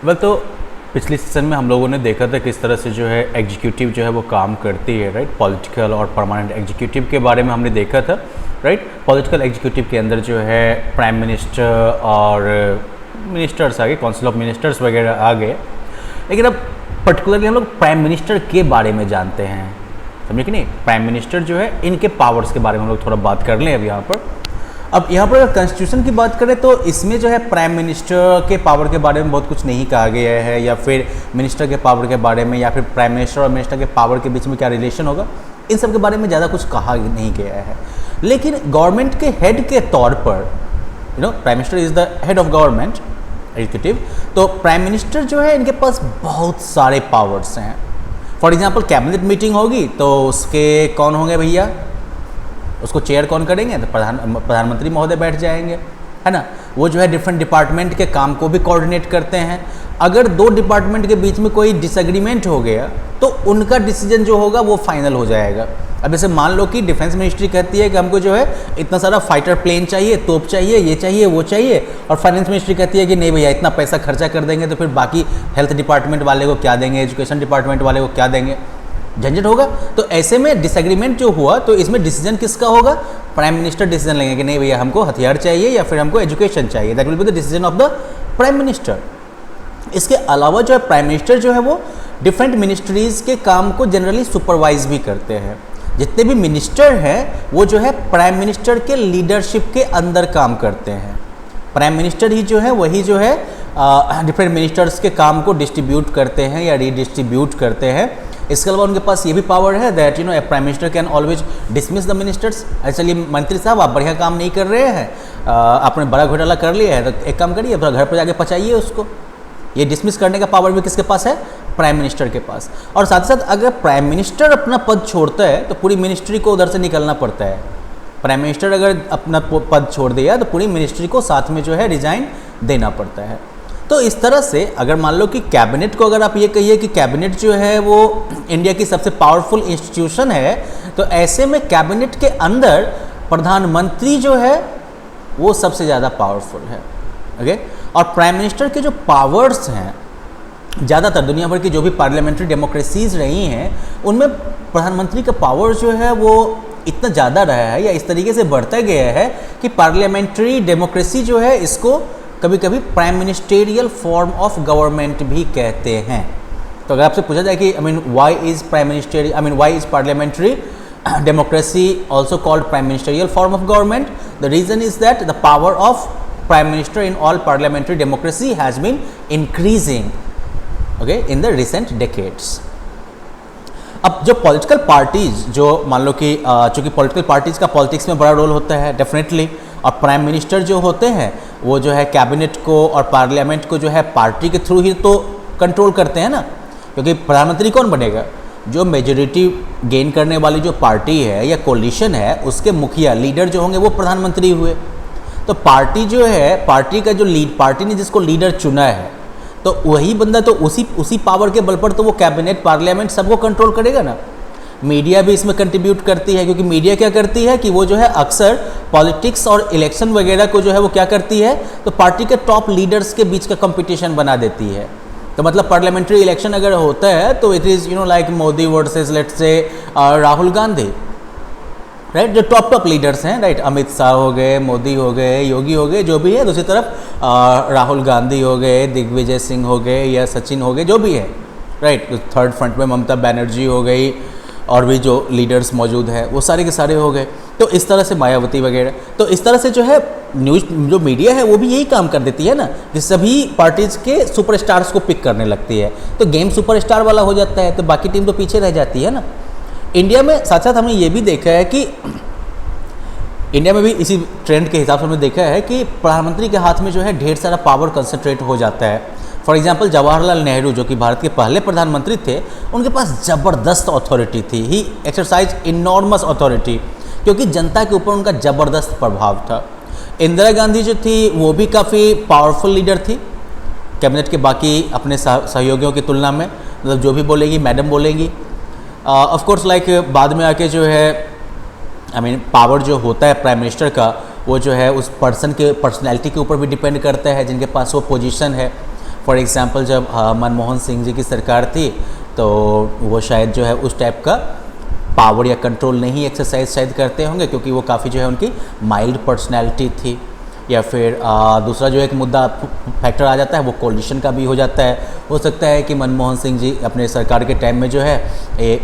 वह तो पिछले सेशन में हम लोगों ने देखा था किस तरह से जो है एग्जीक्यूटिव जो है वो काम करती है, राइट। पॉलिटिकल और परमानेंट एग्जीक्यूटिव के बारे में हमने देखा था, राइट। पॉलिटिकल एग्जीक्यूटिव के अंदर जो है प्राइम मिनिस्टर और मिनिस्टर्स आ गए, काउंसिल ऑफ मिनिस्टर्स वगैरह आ गए। लेकिन अब पर्टिकुलरली हम लोग प्राइम मिनिस्टर के बारे में जानते हैं, समझे कि नहीं। प्राइम मिनिस्टर जो है इनके पावर्स के बारे में हम लोग थोड़ा बात कर लें अब यहाँ पर। अब यहाँ पर अगर कॉन्स्टिट्यूशन की बात करें तो इसमें जो है प्राइम मिनिस्टर के पावर के बारे में बहुत कुछ नहीं कहा गया है, या फिर मिनिस्टर के पावर के बारे में, या फिर प्राइम मिनिस्टर और मिनिस्टर के पावर के बीच में क्या रिलेशन होगा, इन सब के बारे में ज़्यादा कुछ कहा नहीं गया है। लेकिन गवर्नमेंट के हेड के तौर पर prime minister is the head of government executive, तो प्राइम मिनिस्टर जो है इनके पास बहुत सारे पावर्स हैं। फॉर एग्जाम्पल कैबिनेट मीटिंग होगी तो उसके कौन होंगे भैया, उसको चेयर कौन करेंगे, तो प्रधानमंत्री महोदय बैठ जाएंगे, है ना। वो जो है डिफरेंट डिपार्टमेंट के काम को भी कोऑर्डिनेट करते हैं। अगर दो डिपार्टमेंट के बीच में कोई डिसएग्रीमेंट हो गया तो उनका डिसीजन जो होगा वो फाइनल हो जाएगा। अब जैसे मान लो कि डिफेंस मिनिस्ट्री कहती है कि हमको जो है इतना सारा फाइटर प्लेन चाहिए, तोप चाहिए, ये चाहिए, वो चाहिए, और फाइनेंस मिनिस्ट्री कहती है कि नहीं भैया इतना पैसा खर्चा कर देंगे, तो फिर बाकी हेल्थ डिपार्टमेंट वाले को क्या देंगे, एजुकेशन डिपार्टमेंट वाले को क्या देंगे, झंझट होगा। तो ऐसे में डिसएग्रीमेंट जो हुआ तो इसमें डिसीजन किसका होगा, प्राइम मिनिस्टर डिसीजन लेंगे कि नहीं भैया हमको हथियार चाहिए या फिर हमको एजुकेशन चाहिए, that will be the decision of the prime minister. इसके अलावा जो है प्राइम मिनिस्टर जो है वो डिफरेंट मिनिस्ट्रीज़ के काम को जनरली सुपरवाइज भी करते हैं। जितने भी मिनिस्टर हैं वो जो है प्राइम मिनिस्टर के लीडरशिप के अंदर काम करते हैं। प्राइम मिनिस्टर ही जो है वही जो है डिफरेंट मिनिस्टर्स के काम को डिस्ट्रीब्यूट करते हैं या रीडिस्ट्रीब्यूट करते हैं। इसके अलावा उनके पास ये भी पावर है that A prime minister can always dismiss the ministers. चलिए मंत्री साहब आप बढ़िया काम नहीं कर रहे हैं, आपने बड़ा घोटाला कर लिया है, तो एक काम करिए अपना घर पर जाके पचाइए उसको। ये डिसमिस करने का पावर भी किसके पास है, प्राइम मिनिस्टर के पास। और साथ ही साथ अगर प्राइम मिनिस्टर अपना पद छोड़ता है तो पूरी मिनिस्ट्री को उधर से निकलना पड़ता है। प्राइम मिनिस्टर अगर अपना पद छोड़ दिया तो पूरी मिनिस्ट्री को साथ में जो है रिजाइन देना पड़ता है। तो इस तरह से अगर मान लो कि कैबिनेट को अगर आप ये कहिए कि कैबिनेट जो है वो इंडिया की सबसे पावरफुल इंस्टीट्यूशन है, तो ऐसे में कैबिनेट के अंदर प्रधानमंत्री जो है वो सबसे ज़्यादा पावरफुल है, ओके। और प्राइम मिनिस्टर के जो पावर्स हैं ज़्यादातर दुनिया भर की जो भी पार्लियामेंट्री डेमोक्रेसीज रही हैं उनमें प्रधानमंत्री का पावर जो है वो इतना ज़्यादा रहा है या इस तरीके से बढ़ता गया है कि पार्लियामेंट्री डेमोक्रेसी जो है इसको कभी कभी prime ministerial form of government भी कहते हैं। तो अगर आपसे पूछा जाए कि why is parliamentary democracy also called prime ministerial form of government, the reason is that the power of prime minister in all parliamentary democracy has been increasing, okay, in the recent decades. अब जो political parties जो मान लो कि चूँकि political parties का politics में बड़ा role होता है डेफिनेटली, और प्राइम मिनिस्टर जो होते हैं वो जो है कैबिनेट को और पार्लियामेंट को जो है पार्टी के थ्रू ही तो कंट्रोल करते हैं ना, क्योंकि प्रधानमंत्री कौन बनेगा, जो मेजोरिटी गेन करने वाली जो पार्टी है या कोलिशन है उसके मुखिया लीडर जो होंगे वो प्रधानमंत्री हुए। तो पार्टी जो है, पार्टी का जो पार्टी ने जिसको लीडर चुना है तो वही बंदा तो उसी पावर के बल पर तो वो कैबिनेट पार्लियामेंट सबको कंट्रोल करेगा ना। मीडिया भी इसमें कंट्रीब्यूट करती है, क्योंकि मीडिया क्या करती है कि वो जो है अक्सर पॉलिटिक्स और इलेक्शन वगैरह को जो है वो क्या करती है, तो पार्टी के टॉप लीडर्स के बीच का कंपटीशन बना देती है। तो मतलब पार्लियामेंट्री इलेक्शन अगर होता है तो it is like Modi versus let's say Rahul Gandhi, right, जो टॉप लीडर्स हैं, राइट, अमित शाह हो गए, मोदी हो गए, योगी हो गए, जो भी है। दूसरी तरफ राहुल गांधी हो गए, दिग्विजय सिंह हो गए या सचिन हो गए, जो भी है, राइट। थर्ड फ्रंट में ममता बनर्जी हो गई और भी जो लीडर्स मौजूद हैं वो सारे के सारे हो गए। तो इस तरह से मायावती वगैरह, तो इस तरह से जो है न्यूज़ जो मीडिया है वो भी यही काम कर देती है ना कि सभी पार्टीज़ के सुपरस्टार्स को पिक करने लगती है, तो गेम सुपरस्टार वाला हो जाता है, तो बाकी टीम तो पीछे रह जाती है ना। इंडिया में साथ साथ हमने ये भी देखा है कि इंडिया में भी इसी ट्रेंड के हिसाब से हमने देखा है कि प्रधानमंत्री के हाथ में जो है ढेर सारा पावर कंसंट्रेट हो जाता है। फॉर एग्जांपल जवाहरलाल नेहरू जो कि भारत के पहले प्रधानमंत्री थे, उनके पास ज़बरदस्त अथॉरिटी थी, ही एक्सरसाइज इनॉर्मस अथॉरिटी, क्योंकि जनता के ऊपर उनका ज़बरदस्त प्रभाव था। इंदिरा गांधी जो थी वो भी काफ़ी पावरफुल लीडर थी कैबिनेट के बाकी अपने सहयोगियों की तुलना में, मतलब जो भी बोलेगी मैडम बोलेंगी। ऑफ कोर्स लाइक बाद में आके जो है पावर जो होता है प्राइम मिनिस्टर का वो जो है उस पर्सन के पर्सनैलिटी के ऊपर भी डिपेंड करता है जिनके पास वो पोजीशन है। फॉर एग्जांपल जब मनमोहन सिंह जी की सरकार थी तो वो शायद जो है उस टाइप का पावर या कंट्रोल नहीं एक्सरसाइज शायद करते होंगे, क्योंकि वो काफ़ी जो है उनकी माइल्ड पर्सनैलिटी थी। या फिर दूसरा जो एक मुद्दा फैक्टर आ जाता है वो कोलिशन का भी हो जाता है। हो सकता है कि मनमोहन सिंह जी अपने सरकार के टाइम में जो है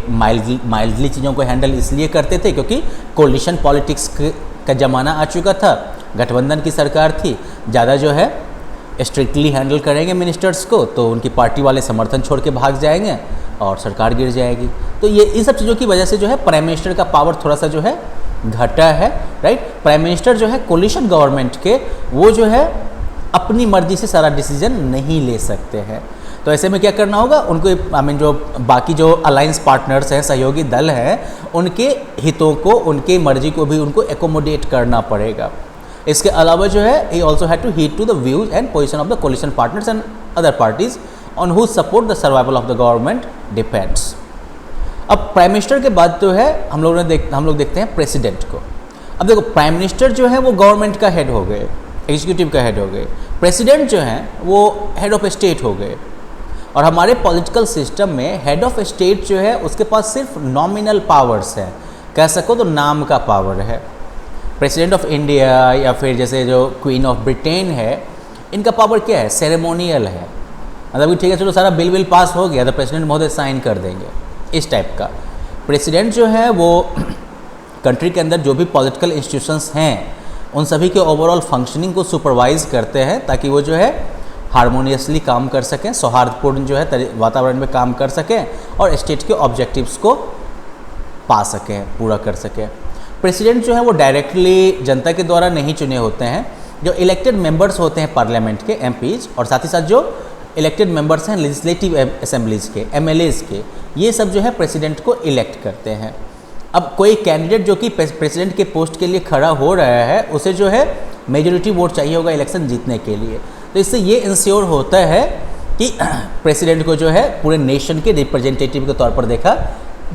माइल्डली चीज़ों को हैंडल इसलिए करते थे क्योंकि कोलिशन पॉलिटिक्स का ज़माना आ चुका था, गठबंधन की सरकार थी, ज़्यादा जो है स्ट्रिक्टली हैंडल करेंगे मिनिस्टर्स को तो उनकी पार्टी वाले समर्थन छोड़ के भाग जाएंगे और सरकार गिर जाएगी। तो ये इन सब चीज़ों की वजह से जो है प्राइम मिनिस्टर का पावर थोड़ा सा जो है घटा है, राइट। प्राइम मिनिस्टर जो है कोलिशन गवर्नमेंट के वो जो है अपनी मर्जी से सारा डिसीजन नहीं ले सकते हैं। तो ऐसे में क्या करना होगा उनको, जो बाकी जो अलायंस पार्टनर्स हैं, सहयोगी दल हैं, उनके हितों को, उनकी मर्जी को भी उनको एकोमोडेट करना पड़ेगा। इसके अलावा जो है ही also had to heed to the views and position of the coalition partners and other parties on who support the survival of the government depends. अब प्राइम मिनिस्टर के बाद जो है हम लोग देखते हैं प्रेसिडेंट को। अब देखो प्राइम मिनिस्टर जो है वो गवर्नमेंट का हेड हो गए, एग्जीक्यूटिव का हेड हो गए, प्रेसिडेंट जो है वो हेड ऑफ स्टेट हो गए। और हमारे पॉलिटिकल सिस्टम में हेड ऑफ स्टेट जो है उसके पास सिर्फ नॉमिनल पावर्स हैं, कह सको तो नाम का पावर है। प्रेसिडेंट ऑफ इंडिया या फिर जैसे जो क्वीन ऑफ ब्रिटेन है, इनका पावर क्या है, सेरेमोनियल है। मतलब कि ठीक है चलो सारा बिल पास हो गया तो प्रेसिडेंट महोदय साइन कर देंगे, इस टाइप का। प्रेसिडेंट जो है वो कंट्री के अंदर जो भी पॉलिटिकल इंस्टीट्यूशंस हैं उन सभी के ओवरऑल फंक्शनिंग को सुपरवाइज करते हैं ताकि वो जो है हारमोनियसली काम कर सकें, सौहार्दपूर्ण जो है वातावरण में काम कर सकें और स्टेट के ऑब्जेक्टिव्स को पा सकें, पूरा कर सकें। प्रेसिडेंट जो है वो डायरेक्टली जनता के द्वारा नहीं चुने होते हैं, जो इलेक्टेड मेंबर्स होते हैं पार्लियामेंट के एमपीज, और साथ ही साथ जो इलेक्टेड मेंबर्स हैं लेजिस्लेटिव असेंबलीज के एमएलएज के, ये सब जो है प्रेसिडेंट को इलेक्ट करते हैं। अब कोई कैंडिडेट जो कि प्रेसिडेंट के पोस्ट के लिए खड़ा हो रहा है उसे जो है मेजॉरिटी वोट चाहिए होगा इलेक्शन जीतने के लिए। तो इससे ये इंश्योर होता है कि प्रेसिडेंट को जो है पूरे नेशन के रिप्रेजेंटेटिव के तौर पर देखा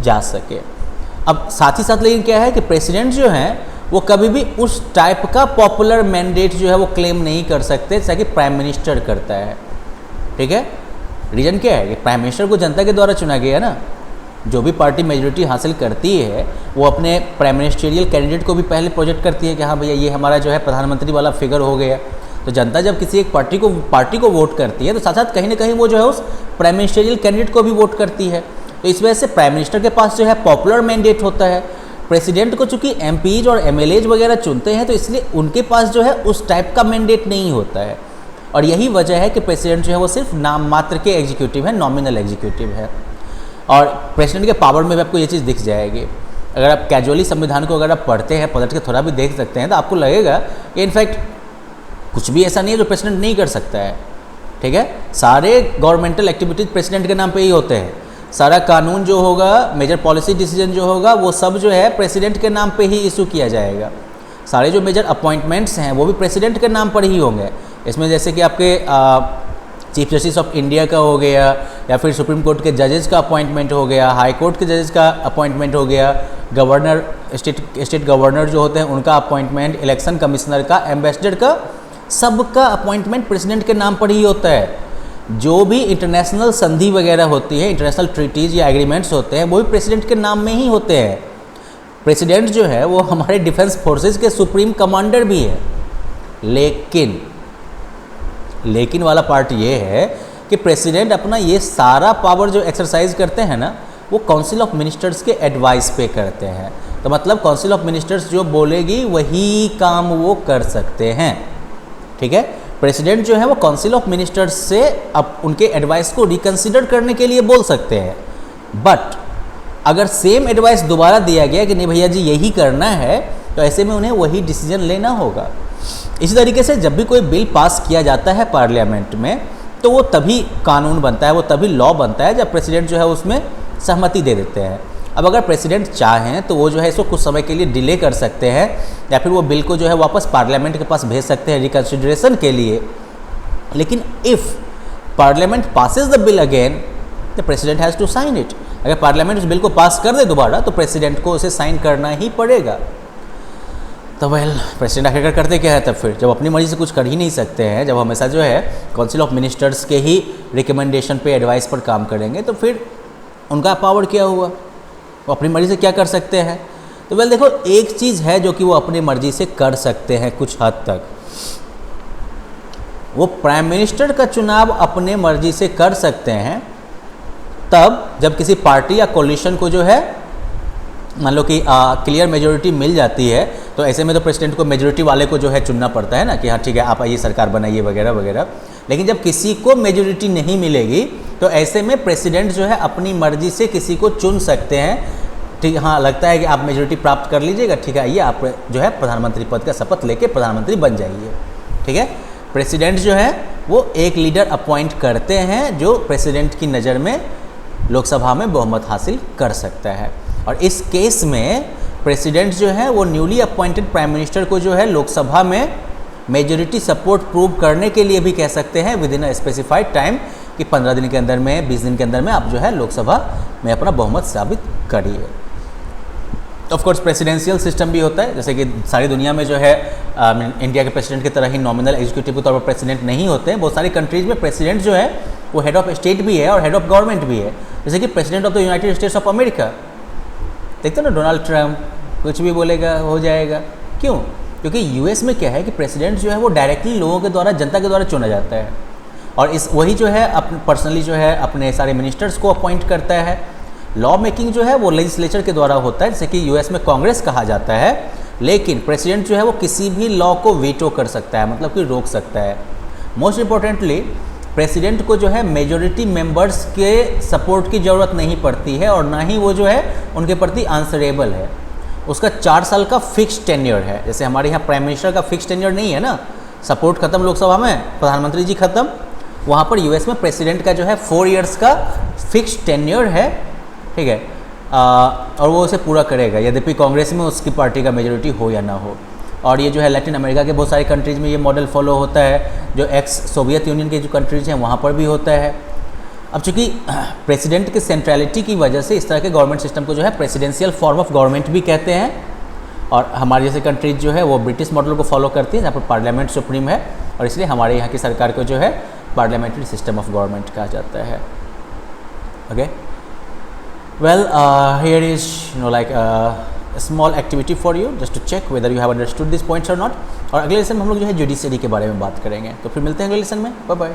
जा सके। अब साथ ही साथ लेकिन क्या है कि प्रेसिडेंट जो है वो कभी भी उस टाइप का पॉपुलर मैंडेट जो है वो क्लेम नहीं कर सकते जैसा कि प्राइम मिनिस्टर करता है, ठीक है। रीज़न क्या है कि प्राइम मिनिस्टर को जनता के द्वारा चुना गया है ना। जो भी पार्टी मेजॉरिटी हासिल करती है वो अपने प्राइम मिनिस्टरियल कैंडिडेट को भी पहले प्रोजेक्ट करती है कि हाँ भैया ये हमारा जो है प्रधानमंत्री वाला फिगर हो गया। तो जनता जब किसी एक पार्टी को वोट करती है तो साथ साथ कहीं ना कहीं वो जो है उस प्राइम मिनिस्टरियल कैंडिडेट को भी वोट करती है। तो इस वजह से प्राइम मिनिस्टर के पास जो है पॉपुलर मैंडेट होता है। प्रेसिडेंट को चूंकि एमपीज और एमएलएज वगैरह चुनते हैं तो इसलिए उनके पास जो है उस टाइप का मैंडेट नहीं होता है। और यही वजह है कि प्रेसिडेंट जो है वो सिर्फ नाम मात्र के एग्जीक्यूटिव है, नॉमिनल एग्जीक्यूटिव है। और प्रेसिडेंट के पावर में भी आपको ये चीज़ दिख जाएगी। अगर आप कैजुअली संविधान को अगर आप पढ़ते हैं, पलट के थोड़ा भी देख सकते हैं तो आपको लगेगा कि इनफैक्ट कुछ भी ऐसा नहीं है जो प्रेसिडेंट नहीं कर सकता है, ठीक है। सारे गवर्नमेंटल एक्टिविटीज़ प्रेसिडेंट के नाम पे ही होते हैं। सारा कानून जो होगा, मेजर पॉलिसी डिसीजन जो होगा वो सब जो है प्रेसिडेंट के नाम पे ही इशू किया जाएगा। सारे जो मेजर अपॉइंटमेंट्स हैं वो भी प्रेसिडेंट के नाम पर ही होंगे। इसमें जैसे कि आपके चीफ जस्टिस ऑफ इंडिया का हो गया, या फिर सुप्रीम कोर्ट के जजेस का अपॉइंटमेंट हो गया, हाई कोर्ट के जजेस का अपॉइंटमेंट हो गया, गवर्नर स्टेट गवर्नर जो होते हैं उनका अपॉइंटमेंट, इलेक्शन कमिश्नर का, एम्बेसडर का, सबका अपॉइंटमेंट प्रेसिडेंट के नाम पर ही होता है। जो भी इंटरनेशनल संधि वगैरह होती है, इंटरनेशनल ट्रीटीज़ या एग्रीमेंट्स होते हैं, वो भी प्रेसिडेंट के नाम में ही होते हैं। प्रेसिडेंट जो है वो हमारे डिफेंस फोर्सेस के सुप्रीम कमांडर भी है। लेकिन वाला पार्ट ये है कि प्रेसिडेंट अपना ये सारा पावर जो एक्सरसाइज करते हैं ना, वो काउंसिल ऑफ मिनिस्टर्स के एडवाइस पे करते हैं। तो मतलब काउंसिल ऑफ मिनिस्टर्स जो बोलेगी वही काम वो कर सकते हैं, ठीक है। प्रेसिडेंट जो है वो काउंसिल ऑफ मिनिस्टर्स से अब उनके एडवाइस को रिकंसिडर करने के लिए बोल सकते हैं। बट अगर सेम एडवाइस दोबारा दिया गया कि नहीं भैया जी यही करना है, तो ऐसे में उन्हें वही डिसीजन लेना होगा। इसी तरीके से जब भी कोई बिल पास किया जाता है पार्लियामेंट में तो वो तभी कानून बनता है, वो तभी लॉ बनता है जब प्रेसिडेंट जो है उसमें सहमति दे देते हैं। अब अगर प्रेसिडेंट चाहें तो वो जो है इसको कुछ समय के लिए डिले कर सकते हैं या फिर वो बिल को जो है वापस पार्लियामेंट के पास भेज सकते हैं रिकंसिडरेशन के लिए। लेकिन if parliament passes the bill again the president has to sign it. अगर पार्लियामेंट उस बिल को पास कर दे दोबारा तो प्रेसिडेंट को उसे साइन करना ही पड़ेगा। तो वेल प्रेसिडेंट आखिरकार करते क्या है तब फिर, जब अपनी मर्जी से कुछ कर ही नहीं सकते हैं, जब हमेशा जो है काउंसिल ऑफ मिनिस्टर्स के ही रिकमेंडेशन पे, एडवाइस पर काम करेंगे, तो फिर उनका पावर क्या हुआ, वो अपनी मर्जी से क्या कर सकते हैं। तो वेल देखो, एक चीज़ है जो कि वो अपनी मर्जी से कर सकते हैं कुछ हद तक, वो प्राइम मिनिस्टर का चुनाव अपने मर्जी से कर सकते हैं तब जब किसी पार्टी या कोलिशन को जो है मान लो कि क्लियर मेजोरिटी मिल जाती है, तो ऐसे में तो प्रेसिडेंट को मेजोरिटी वाले को जो है चुनना पड़ता है ना, कि हाँ ठीक है आप आइए सरकार बनाइए वगैरह वगैरह। लेकिन जब किसी को मेजोरिटी नहीं मिलेगी तो ऐसे में प्रेसिडेंट जो है अपनी मर्जी से किसी को चुन सकते हैं। ठीक, हाँ लगता है कि आप मेजोरिटी प्राप्त कर लीजिएगा, ठीक है आइए आप जो है प्रधानमंत्री पद का शपथ लेके प्रधानमंत्री बन जाइए। ठीक है, प्रेसिडेंट जो है वो एक लीडर अपॉइंट करते हैं जो प्रेसिडेंट की नज़र में लोकसभा में बहुमत हासिल कर सकता है। और इस केस में प्रेसिडेंट जो है वो न्यूली अपॉइंटेड प्राइम मिनिस्टर को जो है लोकसभा में मेजोरिटी सपोर्ट प्रूव करने के लिए भी कह सकते हैं with in a specified time, कि 15 दिन के अंदर में, 20 दिन के अंदर में आप जो है लोकसभा में अपना बहुमत साबित करिए। ऑफ कोर्स प्रेसिडेंशियल सिस्टम भी होता है, जैसे कि सारी दुनिया में जो है इंडिया के प्रेसिडेंट की तरह ही नॉमिनल एग्जीक्यूटिव के तौर पर प्रेसिडेंट नहीं होते हैं। बहुत सारी कंट्रीज़ में प्रेसिडेंट जो है वो हेड ऑफ स्टेट भी है और हेड ऑफ गवर्नमेंट भी है, जैसे कि president of the United states of America. देखते हो ना, डोनाल्ड ट्रंप कुछ भी बोलेगा हो जाएगा। क्यों? क्योंकि यूएस में क्या है कि प्रेसिडेंट जो है वो डायरेक्टली लोगों के द्वारा, जनता के द्वारा चुना जाता है, और इस वही जो है पर्सनली जो है अपने सारे मिनिस्टर्स को अपॉइंट करता है। लॉ मेकिंग जो है वो लेजिस्लेचर के द्वारा होता है, जैसे कि यूएस में कांग्रेस कहा जाता है, लेकिन प्रेसिडेंट जो है वो किसी भी लॉ को वीटो कर सकता है, मतलब कि रोक सकता है। मोस्ट इम्पोर्टेंटली प्रेसिडेंट को जो है मेजॉरिटी मेंबर्स के सपोर्ट की ज़रूरत नहीं पड़ती है, और ना ही वो जो है उनके प्रति आंसरेबल है। उसका 4 साल का फिक्स टेन्योर है, जैसे हमारे यहाँ प्राइम मिनिस्टर का फिक्स टेन्योर नहीं है ना, सपोर्ट खत्म लोकसभा में, प्रधानमंत्री जी खत्म। वहाँ पर यूएस में प्रेसिडेंट का जो है 4 इयर्स का फिक्स टेन्योर है। ठीक है, और वो उसे पूरा करेगा यद्यपि कांग्रेस में उसकी पार्टी का मेजोरिटी हो या ना हो। और ये जो है लैटिन अमेरिका के बहुत सारी कंट्रीज़ में ये मॉडल फॉलो होता है, जो एक्स सोवियत यूनियन के जो कंट्रीज़ हैं वहाँ पर भी होता है। अब चूँकि प्रेसिडेंट की सेंट्रलिटी की वजह से इस तरह के गवर्नमेंट सिस्टम को जो है प्रेसिडेंशियल फॉर्म ऑफ गवर्नमेंट भी कहते हैं, और हमारी जैसे कंट्रीज जो है वो ब्रिटिश मॉडल को फॉलो करती है, जहाँ पर पार्लियामेंट सुप्रीम है, और इसलिए हमारे यहाँ की सरकार को जो है पार्लियामेंट्री सिस्टम ऑफ गवर्नमेंट कहा जाता है। Okay, well here is like a small activity for you just to check whether you have understood these points or not। और अगले लेसन में हम लोग जो है जुडिशरी के बारे में बात करेंगे, तो फिर मिलते हैं अगले लेसन में। Bye bye.